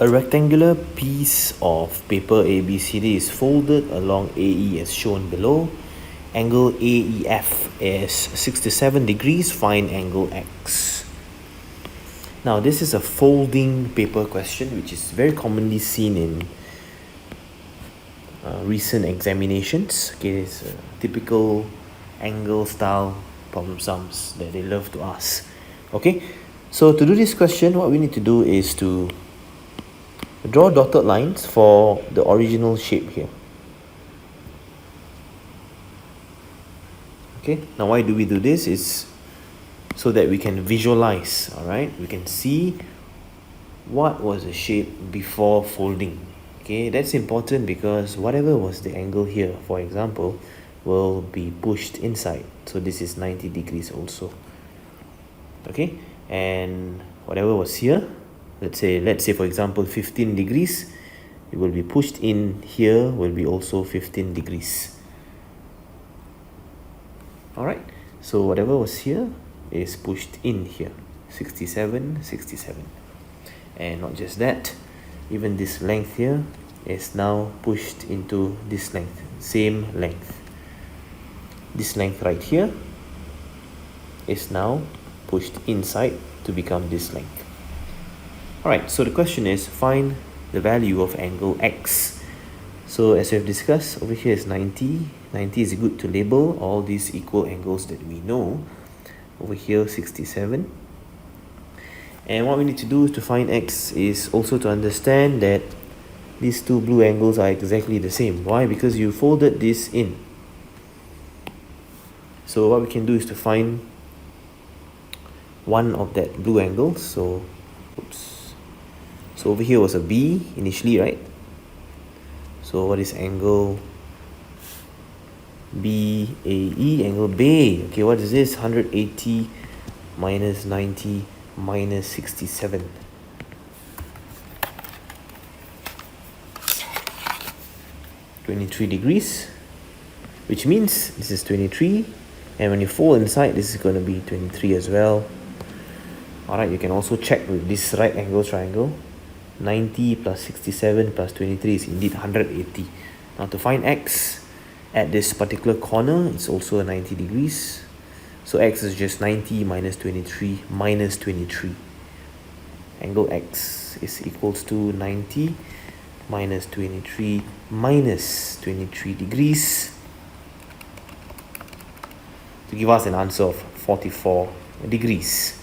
A rectangular piece of paper ABCD is folded along AE as shown below. Angle AEF is 67 degrees. Find angle X. Now this is a folding paper question which is very commonly seen in recent examinations. Okay, it's a typical angle style problem sums that they love to ask. Okay, so to do this question, what we need to do is to draw dotted lines for the original shape here. Okay, now why do we do this? Is so that we can visualize, alright? We can see what was the shape before folding. Okay, that's important because whatever was the angle here, for example, will be pushed inside. So this is 90 degrees also. Okay, and whatever was here, let's say for example 15 degrees, it will be pushed in here, will be also 15 degrees. Alright, so whatever was here is pushed in here, 67. And not just that, even this length here is now pushed into this length, same length. This length right here is now pushed inside to become this length. Alright, so the question is find the value of angle X. So as we have discussed, over here is 90. 90 is good to label all these equal angles that we know. Over here 67. And what we need to do to find X is also to understand that these two blue angles are exactly the same. Why? Because you folded this in. So what we can do is to find one of that blue angle. So over here was a B initially, right? So what is angle BAE? Angle BAE. Okay, what is this? 180 minus 90 minus 67. 23 degrees, which means this is 23, and when you fold inside, this is going to be 23 as well. Alright, you can also check with this right angle triangle. 90 plus 67 plus 23 is indeed 180. Now to find X at this particular corner, it's also 90 degrees. So X is just 90 minus 23 minus 23. Angle X is equals to 90 minus 23 minus 23 degrees to give us an answer of 44 degrees.